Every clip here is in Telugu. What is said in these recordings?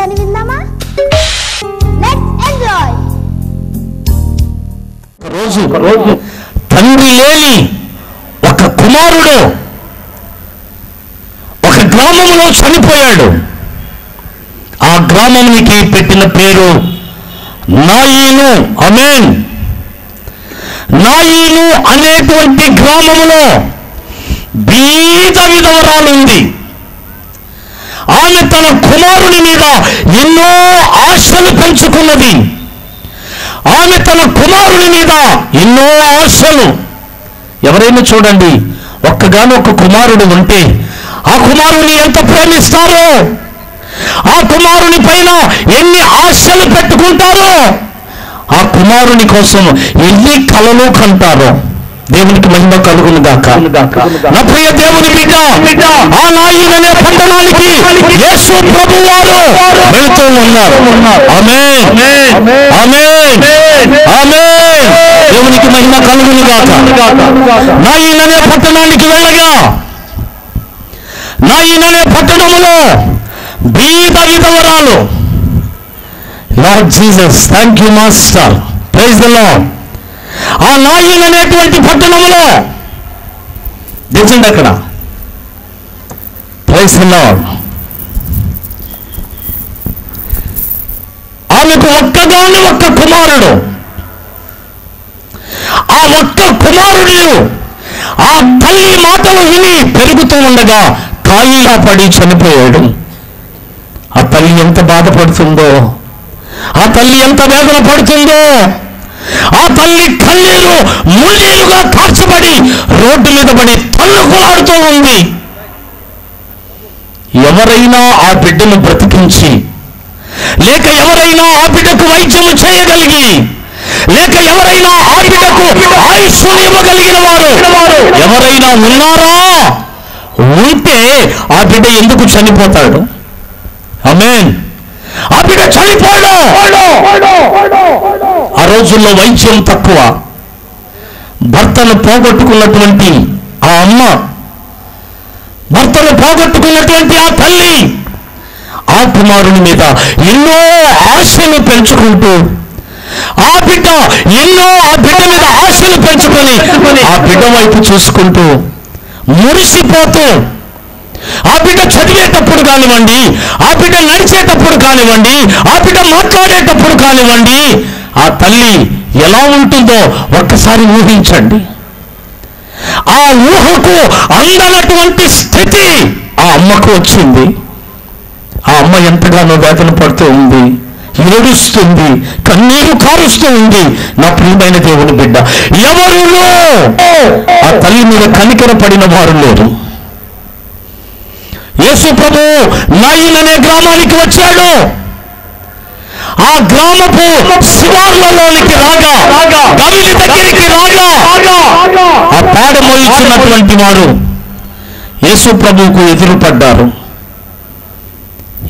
సందేశాన్ని విందామా? Let's enjoy. రోజు తండ్రి లేని ఒక కుమారుడు ఒక గ్రామంలో చనిపోయాడు. ఆ గ్రామానికి పెట్టిన పేరు నాయీను. ఆమేన్. నాయీను అనేటువంటి గ్రామంలో బీద విధవరాలు ఉంది. ఆమె తన కుమారుని మీద ఎన్నో ఆశలు పెంచుకున్నది. ఆమె తన కుమారుని మీద ఎన్నో ఆశలు. ఎవరైనా చూడండి, ఒక్కగానొక్క కుమారుడు ఉంటే ఆ కుమారుని ఎంత ప్రేమిస్తారో, ఆ కుమారుని పైన ఎన్ని ఆశలు పెట్టుకుంటారో, ఆ కుమారుని కోసం ఎన్ని కలలు కంటారో. దేవునికి మహిమ కలుగును గాక. నా ప్రియ దేవుని బిడ్డ, ఆ నాయీను అనే పట్టణానికి యేసు ప్రభువు వారు వెళ్తూ ఉన్నారు. ఆమేన్, ఆమేన్, ఆమేన్. దేవునికి మహిమ కలుగును గాక. నాయీను అనే పట్టణానికి వెళ్ళగా, నాయీను అనే పట్టణములో బీద విధవరాలు. Lord Jesus, thank you master, praise the Lord. ఆ నాయీను అనేటువంటి పట్టణంలో దించండి అక్కడ. Praise the Lord. ఆమెకు ఒక్కగాని ఒక్క కుమారుడు. ఆ ఒక్క కుమారుడు ఆ తల్లి మాటలు విని పెరుగుతూ ఉండగా ఖాళీగా పడి చనిపోయాడు. ఆ తల్లి ఎంత బాధపడుతుందో, ఆ తల్లి ఎంత వేదన పడుతుందో. ఆ తల్లి కన్నీరు మున్నీరుగా కార్చబడి రోడ్డు మీద పడి తన్నుకులాడుతూ ఉంది. ఎవరైనా ఆ బిడ్డను బ్రతికించి, లేక ఎవరైనా ఆ బిడ్డకు వైద్యము చేయగలిగి, లేక ఎవరైనా ఆ బిడ్డకు ఆయుష్ను ఇవ్వగలిగిన వారు ఎవరైనా ఉన్నారా? ఉంటే ఆ బిడ్డ ఎందుకు చనిపోతాడు? ఆమేన్. ఆ బిడ్డ చనిపోయాడు. ఆ రోజుల్లో వైద్యం తక్కువ. భర్తను పోగొట్టుకున్నటువంటి ఆ అమ్మ, భర్తను పోగొట్టుకున్నటువంటి ఆ తల్లి ఆ కుమారుని మీద ఎన్నో ఆశలు పెంచుకుంటూ, ఆ బిడ్డ ఎన్నో ఆ బిడ్డ మీద ఆశలు పెంచుకొని ఆ బిడ్డ వైపు చూసుకుంటూ మురిసిపోతూ, ఆ బిడ్డ చదివేటప్పుడు కానివ్వండి, ఆ బిడ్డ నడిచేటప్పుడు కానివ్వండి, ఆ బిడ్డ మాట్లాడేటప్పుడు కానివ్వండి, ఆ తల్లి ఎలా ఉంటుందో ఒక్కసారి ఊహించండి. ఆ ఊహకు అందనటువంటి స్థితి ఆ అమ్మకు వచ్చింది. ఆ అమ్మ ఎంతగానో వేదన పడుతూ ఉంది, ఏడుస్తుంది, కన్నీరు కారుస్తూ ఉంది. నా ప్రియమైన దేవుని బిడ్డ, ఎవరులో ఆ తల్లి మీద కనికర పడిన వారు లేరు. యేసు ప్రభు నాయీను అనే గ్రామానికి వచ్చాడు. ఆ గ్రామపు శివార్లలోనికి రాగా, గవిలి దగ్గరికి రాగా, ఆ పేడ మోయించున్నటువంటి వారు యేసు ప్రభువుకు ఎదురుపడ్డారు.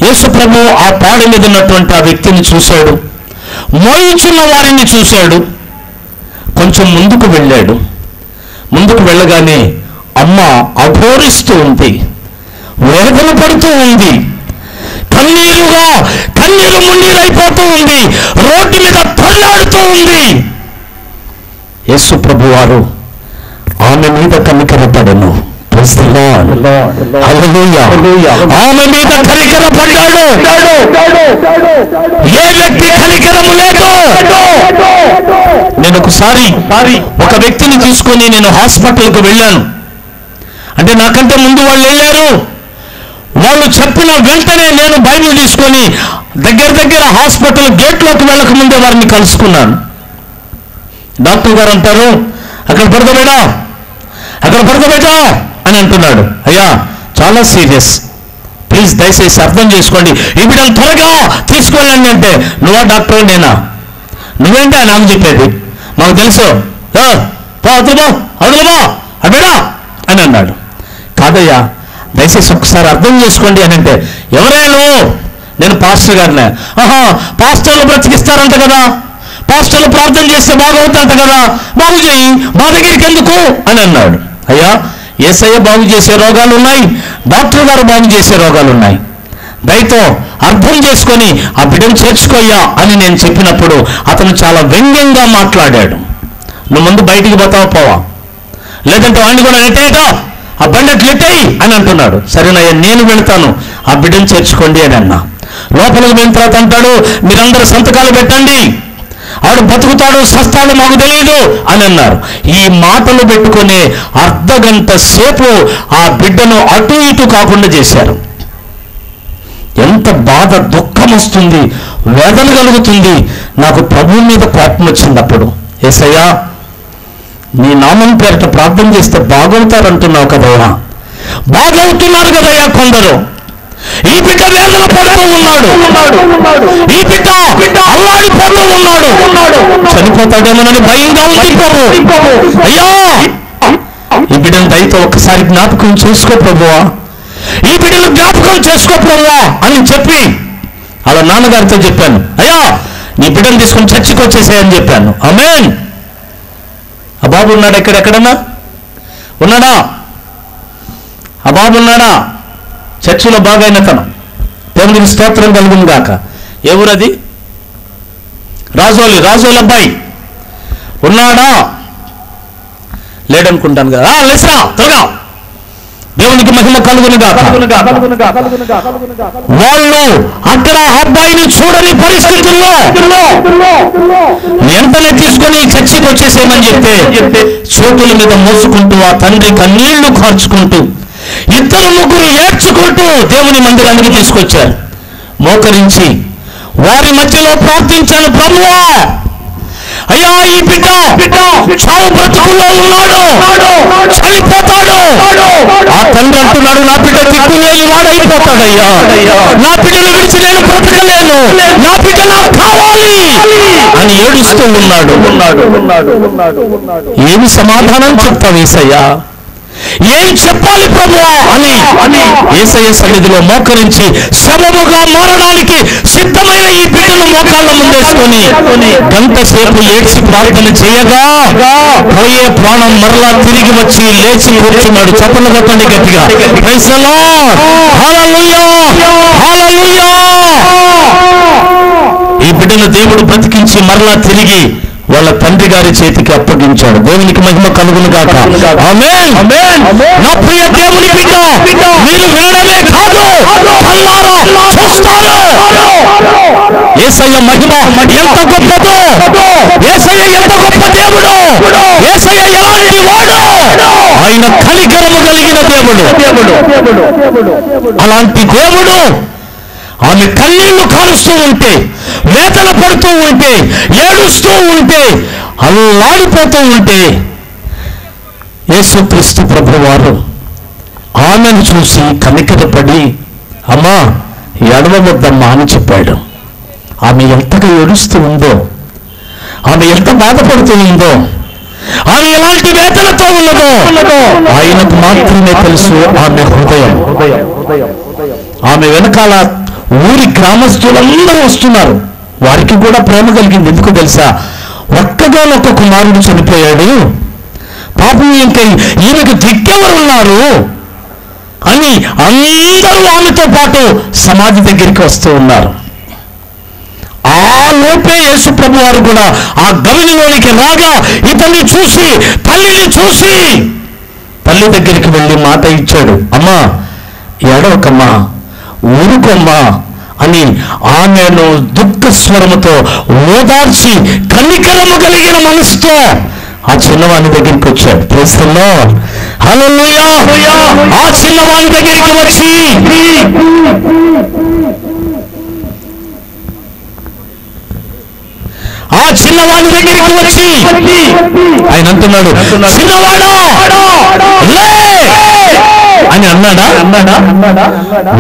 యేసు ప్రభు ఆ పేడ మీద ఉన్నటువంటి ఆ వ్యక్తిని చూశాడు, మోయించున్న వారిని చూశాడు. కొంచెం ముందుకు వెళ్ళాడు. ముందుకు వెళ్ళగానే అమ్మ అఘోరిస్తూ ఉంది, వేదన పడుతూ ఉంది, కన్నీరు మున్నీరైపోతూ ఉంది, రోడ్డు మీద తల్లాడుతూ ఉంది. యేసు ప్రభు వారు ఆమె మీద కనికరపడను. ఆమె మీద కనికరపడ్డాడు. ఏ వ్యక్తి కనికరము లేదు. నేను ఒకసారి ఒక వ్యక్తిని తీసుకొని నేను హాస్పిటల్కి వెళ్ళాను. అంటే నాకంటే ముందు వాళ్ళు వెళ్ళారు. వాళ్ళు చెప్పిన వెంటనే నేను బైబిల్ తీసుకొని దగ్గర హాస్పిటల్ గేట్లోకి వెళ్ళక ముందే వారిని కలుసుకున్నాను. డాక్టర్ గారు అంటారు, అక్కడ పడుకోబెట్టా, అక్కడ పడుకోబెట్టా అని అంటున్నాడు. అయ్యా చాలా సీరియస్, ప్లీజ్ దయచేసి అర్థం చేసుకోండి, ఈ బిడ్డను త్వరగా తీసుకెళ్ళండి అంటే, నువ్వా డాక్టర్? నేనా? నువ్వేంటి అని నాకు చెప్పేది? మాకు తెలుసు, అదులుబా అబిడా అని అన్నాడు. కాదయ్యా, దయచేసి ఒకసారి అర్థం చేసుకోండి అని అంటే, ఎవరైనా నువ్వు? నేను పాస్టర్ గారినే. పాస్టర్లు బ్రతికిస్తారంట కదా, పాస్టర్లు ప్రార్థన చేస్తే బాగవుతారంట కదా, బాగు చేయి, మా దగ్గరికి ఎందుకు అని అన్నాడు. అయ్యా, యేసయ్య బాగు చేసే రోగాలు ఉన్నాయి, డాక్టర్ గారు బాగు చేసే రోగాలు ఉన్నాయి. దయతో అర్థం చేసుకొని ఆ బిడ్డను చేర్చుకోయ్యా అని నేను చెప్పినప్పుడు అతను చాలా వ్యంగ్యంగా మాట్లాడాడు. నువ్వు ముందు బయటికి పోతావా పోవా, లేదంటే వాడిని కూడా నెట్టేయటో, ఆ బండి అట్లా నెట్టేయి అని అంటున్నాడు. సరేనయ్యా నేను వెళ్తాను, ఆ బిడ్డను చేర్చుకోండి అని అన్నా. లోపలికి వెళ్ళిన తర్వాత అంటాడు, మీరందరూ సంతకాలు పెట్టండి, ఆడు బతుకుతాడు సస్తాడు మాకు తెలియదు అని అన్నారు. ఈ మాటలు పెట్టుకునే అర్ధగంట సేపు ఆ బిడ్డను అటు ఇటు కాకుండా చేశారు. ఎంత బాధ, దుఃఖం వస్తుంది, వేదన కలుగుతుంది. నాకు ప్రభువు మీద కోపం వచ్చింది. అప్పుడు యేసయ్యా నీ నామం పేరిట ప్రార్థన చేస్తే బాగవుతారంటున్నావు కదయ్యా, బాగవుతున్నారు కదయ్యా కొందరు. ఈ బిడ్డ వేదన పడుతూ ఉన్నాడు, ఈ బిడ్డ అల్లాడిపోతూ ఉన్నాడు, చనిపోతాడేమోనని భయంగా ఉంది ప్రభు. అయ్యా ఈ బిడ్డను దయతో ఒక్కసారి జ్ఞాపకం చేసుకో ప్రభువా, ఈ బిడ్డను జ్ఞాపకం చేసుకో ప్రభువా అని చెప్పి అలా నాన్నగారితో చెప్పాను. అయ్యా నీ బిడ్డను తీసుకుని చర్చికి వచ్చేసేయని చెప్పాను. ఆమేన్. ఆ బాబు ఉన్నాడు ఎక్కడెక్కడన్నా ఉన్నాడా? ఆ బాబు ఉన్నాడా? చర్చిలో బాగైన తనం, దేవునికి స్తోత్రం కలుగును గాక. ఎవరది? రాజోలి అబ్బాయి ఉన్నాడా? లేడనుకుంటాను కదా. లేసా త్వరగా, దేవునికి మహిమ కలుగును గాక. వాళ్ళు అక్కడ అబ్బాయిని చూడని పరిస్థితుల్లో వెంటనే తీసుకొని చర్చికి వచ్చేసేయమని చెప్తే చేతుల మీద మోసుకుంటూ ఆ తండ్రి కన్నీళ్లు కార్చుకుంటూ ఇద్దరు ముగ్గురు ఏడ్చుకుంటూ దేవుని మందిరానికి తీసుకొచ్చారు. మోకరించి వారి మధ్యలో ప్రార్థించాను, ప్రభువా అయ్యా ఈ బిడ్డ చావు బ్రతుకుల్లో ఉన్నాడు, చనిపోతాడు. ఆ తండ్రి అంటున్నాడు, నా బిడ్డ దిక్కులేని వాడైపోతాడయ్యా, నా బిడ్డను విడిచి నేను బ్రతకలేను, నా బిడ్డ నాకు కావాలి అని ఏడుస్తూ ఉన్నాడు. ఏమి సమాధానం చెప్తావు యేసయ్యా, ఏం చెప్పాలి ప్రభువా అని యేసయ్య సన్నిధిలో మోకరించి శవముగా మారడానికి సిద్ధమైన ఈ బిడ్డను మోకాళ్ళ ముందేసుకొని గంట సేపు ఏడ్చి ప్రార్థన చేయగా పోయే ప్రాణం మరలా తిరిగి వచ్చి లేచి కూర్చున్నాడు. చప్పట్లు కొట్టండి గట్టిగా. ప్రైజ్ ది లార్డ్, హల్లెలూయా, హల్లెలూయా. ఈ బిడ్డను దేవుడు బ్రతికించి మరలా తిరిగి వాళ్ళ తండ్రి గారి చేతికి అప్పగించాడు. దేవునికి మహిమ కలుగును గాక. ఆమేన్. నా ప్రియ దేవుని బిడ్డ, మీరు వినడమే కాదు కళ్ళారా చూస్తారు యేసయ్య మహిమ ఎంత గొప్పదో, యేసయ్య ఎంత గొప్ప దేవుడు, యేసయ్య ఎలాంటి వాడు, ఆయన కనికరము కలిగిన దేవుడు. అలాంటి దేవుడు ఆమె కన్నీళ్లు కారుస్తూ ఉంటే, వేదన పడుతూ ఉంటే, ఏడుస్తూ ఉంటే, అల్లాడిపోతూ ఉంటే యేసుక్రీస్తు ప్రభువారు ఆమెను చూసి కనికరపడి అమ్మా ఏడవవద్దమ్మా అని చెప్పాడు. ఆమె ఎంతగా ఏడుస్తూ ఉందో, ఆమె ఎంత బాధపడుతూ ఉందో, ఆమె ఎలాంటి వేదనతో ఉన్నదో ఆయనకు మాత్రమే తెలుసు. ఆమె హృదయం, ఆమె వెనకాల ఊరి గ్రామస్తులందరూ వస్తున్నారు. వారికి కూడా ప్రేమ కలిగింది. ఎందుకు తెలుసా? ఒక్కగానొక్క కుమారుడు చనిపోయాడు, పాపం ఇంకా ఈమెకు దిక్కెవరు ఉన్నారు అని అందరూ ఆమెతో పాటు సమాధి దగ్గరికి వస్తూ ఉన్నారు. ఆ లోపే యేసు ప్రభు వారు కూడా ఆ గవినిలోనికి రాగా ఇతన్ని చూసి, తల్లిని చూసి తల్లి దగ్గరికి వెళ్ళి మాట ఇచ్చాడు. అమ్మా ఏడవకమ్మా, ఊరుకోమ్మా అని ఆమెను దుఃఖ స్వరముతో ఓదార్చి కనికరము కలిగిన మనసుతో ఆ చిన్నవాని దగ్గరికి వచ్చాడు. ప్రైజ్ ది లార్డ్, హల్లెలూయా. ఆ చిన్నవాని దగ్గరికి వచ్చి ఆయన అంటున్నాడు, చిన్నవాడా లే అని అన్నాడా?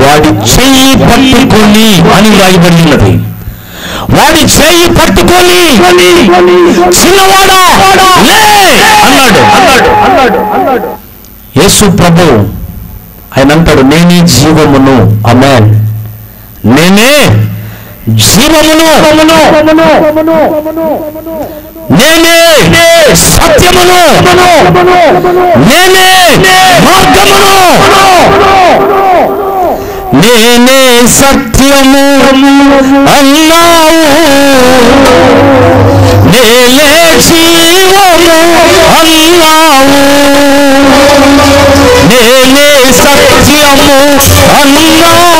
వాడి చెయ్యి పట్టుకొని అని రాయబడినది. వాడి చెయ్యి పట్టుకొని చిన్నవాడా లే అన్నాడు. యేసు ప్రభు ఆయన అంటాడు, నేనే జీవమును. ఆమేన్. నేనే జీవమును, నేనే సత్యమును, నేనే మార్గమును, నేనే సత్యము అన్నావు, నేనే జీవము అన్నావు, నేనే సత్యము అన్నావు,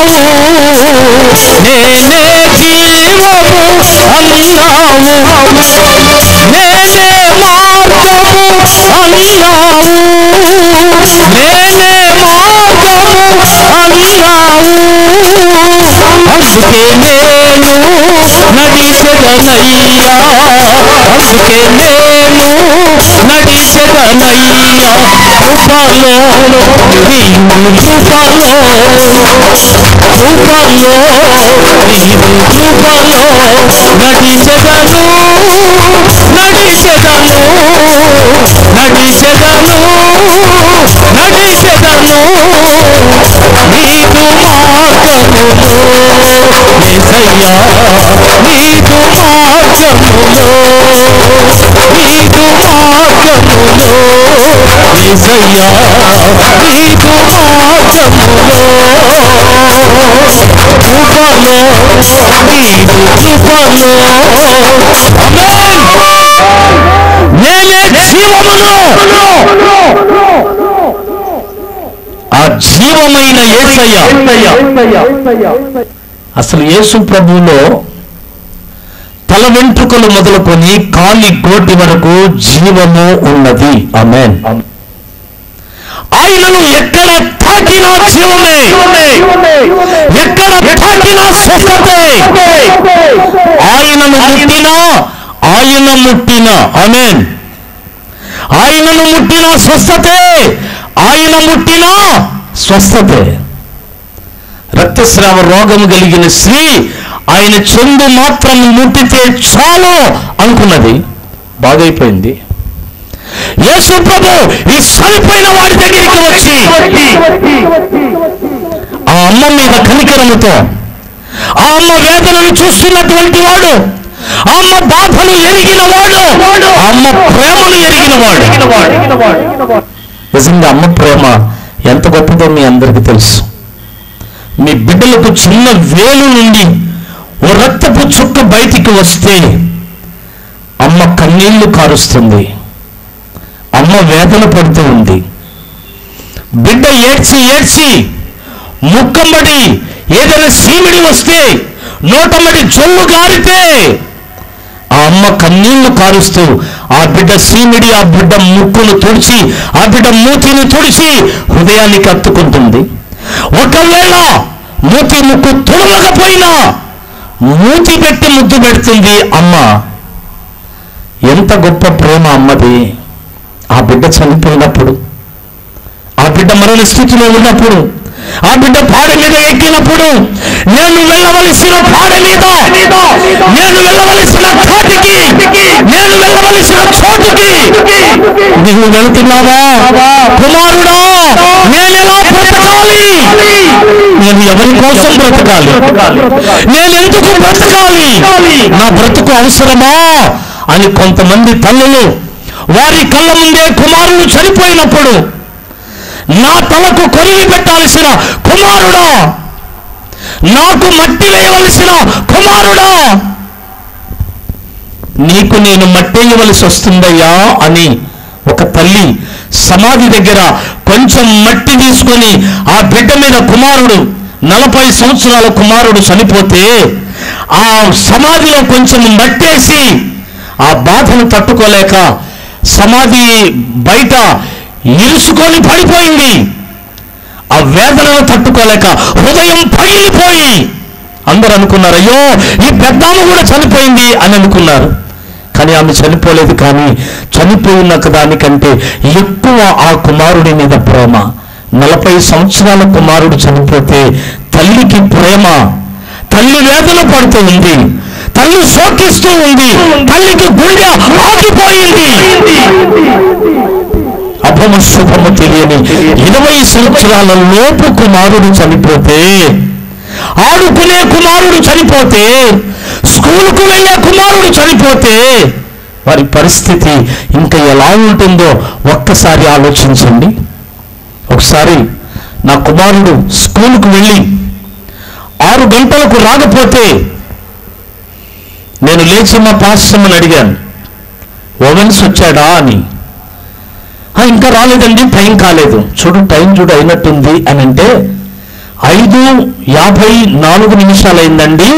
నేనే జీవము అన్నావు, నేనే మార్గము అన్నావు, నేనే మార్గము అన్నావు, అందుకే నేను నడిచెదనయ్యా, అందుకే నేను నడిచెదనయ్యా, కృపలో నీవు కృపలో, కృపలో నీవు కృపలో నడిచెదను, నడిచెదను, నడిచెదను, నడిచెదను, నీదు మార్గములో యేసయ్యా, నీదు మార్గములో, నీదు మార్గములో యేసయ్యా, నీదు మార్గములో, కృపలో నీదు కృపలో. ఆమేన్. నేనే జీవమును, ఆ జీవమైన యేసయ్య. అసలు యేసు ప్రభువులో తల వెంట్రుకలు మొదలుకొని కాలి గోటి వరకు జీవము ఉన్నది. ఆమేన్. ఆయనను ఎక్కడ తాకినా జీవమే, ఎక్కడ తాకినా స్వస్థతే, ఆయనను ముట్టినా, ఆయన ముట్టినా. ఆమేన్. ఆయనను ముట్టినా స్వస్థతే, ఆయన ముట్టినా స్వస్థతే. రక్తస్రావ రోగం కలిగిన స్త్రీ ఆయన చెందు మాత్రం ముట్టితే చాలు అనుకున్నది, బాగైపోయింది. యేసు ప్రభు ఈ చనిపోయిన వాడి దగ్గరికి వచ్చి ఆ అమ్మ మీద కనికరముతో, ఆ అమ్మ వేదనను చూస్తున్నటువంటి వాడు, ఆ అమ్మ బాధను ఎరిగిన వాడు, ఆ అమ్మ ప్రేమను ఎరిగిన వాడు. నిజంగా అమ్మ ప్రేమ ఎంత గొప్పదో మీ అందరికీ తెలుసు. మీ బిడ్డలకు చిన్న వేలు నుండి ఓ రక్తపు చుక్క బయటికి వస్తే అమ్మ కన్నీళ్లు కారుస్తుంది, అమ్మ వేదన పడుతూ ఉంది. బిడ్డ ఏడ్చి ఏడ్చి ముక్కమ్మడి ఏదైనా సీమిడి వస్తే, నోటమ్మడి జొల్లు గారితే ఆ అమ్మ కన్నీళ్లు కారుస్తూ ఆ బిడ్డ సీమిడి, ఆ బిడ్డ ముక్కును తుడిచి, ఆ బిడ్డ మూతిని తుడిచి హృదయానికి అత్తుకుంటుంది. ఒకవేళ మూతి ముక్కు తుడవకపోయినా మూతి పెట్టి ముద్దు పెడుతుంది అమ్మ. ఎంత గొప్ప ప్రేమ అమ్మది. ఆ బిడ్డ చనిపోయినప్పుడు, ఆ బిడ్డ మరణ స్థితిలో ఉన్నప్పుడు, ఆ బిడ్డ పాడ మీద ఎక్కినప్పుడు, నేను వెళ్ళవలసిన పాడ మీద, నేను వెళ్ళవలసిన ఘాటికి, నేను వెళ్ళవలసిన చోటుకి నీవు వెళ్తున్నావా కుమారుడా? నేనెలా బ్రతకాలి? నేను ఎవరి కోసం బ్రతకాలి? నేనెందుకు బ్రతకాలి? నా బ్రతుకు అవసరమా అని కొంతమంది తల్లులు వారి కళ్ళ ముందే కుమారుడు చనిపోయినప్పుడు, నా తలకు కొరివి పెట్టాల్సిన కుమారుడా, నాకు మట్టి వేయవలసిన కుమారుడా, నీకు నేను మట్టేయవలసి వస్తుందయ్యా అని ఒక తల్లి సమాధి దగ్గర కొంచెం మట్టి తీసుకొని ఆ బిడ్డ మీద కుమారుడు 40 సంవత్సరాల కుమారుడు చనిపోతే ఆ సమాధిలో కొంచెం మట్టేసి ఆ బాధను తట్టుకోలేక సమాధి బయట ఇరుసుకొని పడిపోయింది. ఆ వేదనను తట్టుకోలేక హృదయం పగిలిపోయి అందరూ అనుకున్నారు, అయ్యో ఈ పెద్దామ కూడా చనిపోయింది అని అనుకున్నారు. కానీ ఆమె చనిపోలేదు. కానీ చనిపోయిన దానికంటే ఎక్కువ ఆ కుమారుడి మీద ప్రేమ. 40 సంవత్సరాల కుమారుడు చనిపోతే తల్లికి ప్రేమ. తల్లి వేదన పడుతూ ఉంది, తల్లి శోకిస్తూ ఉంది, తల్లికి గుండె ఆగిపోయింది. అభమ శుభము తెలియని 20 సంవత్సరాల లోపు కుమారుడు చనిపోతే, ఆడుకునే కుమారుడు చనిపోతే, స్కూలుకు వెళ్ళే కుమారుడు చనిపోతే వారి పరిస్థితి ఇంకా ఎలా ఉంటుందో ఒక్కసారి ఆలోచించండి. ఒకసారి నా కుమారుడు స్కూలుకు వెళ్ళి 6 గంటలకు రాకపోతే నేను లేచి మా పాస్టర్ని అడిగాను, ఓవెన్స్ వచ్చాడా అని. ఇంకా రాలేదండి, టైం కాలేదు. టైం చూడు అయినట్టుంది అని అంటే 5:54 అయిందండి,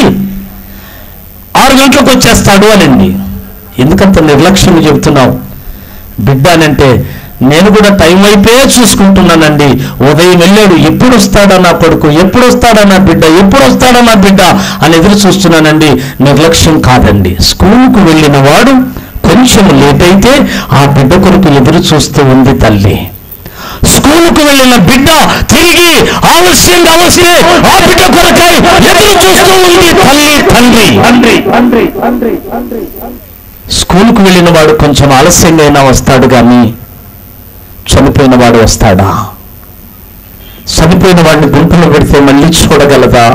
6 గంటలకు వచ్చేస్తాడు అనండి. ఎందుకంత నిర్లక్ష్యం చెబుతున్నావు బిడ్డ అనంటే, నేను కూడా టైం అయిపోయే చూసుకుంటున్నానండి. ఉదయం వెళ్ళాడు, ఎప్పుడు వస్తాడా నా కొడుకు, ఎప్పుడు వస్తాడా నా బిడ్డ, ఎప్పుడు వస్తాడా నా బిడ్డ అని ఎదురు చూస్తున్నానండి. నిర్లక్ష్యం కాదండి. స్కూల్కు వెళ్ళిన వాడు కొంచెం లేట్ అయితే ఆ బిడ్డ కొరకు ఎదురు చూస్తూ ఉంది తల్లి. స్కూలుకు వెళ్ళిన బిడ్డ తిరిగి ఆలస్యంగా వస్తే ఆ బిడ్డ కొరకై ఎదురు చూస్తూ ఉంది తండ్రి. స్కూలుకు వెళ్ళిన వాడు కొంచెం ఆలస్యంగా అయినా వస్తాడు, కానీ చనిపోయిన వాడు వస్తాడా? చనిపోయిన వాడిని గుంపులో పెడితే మళ్ళీ చూడగలదా?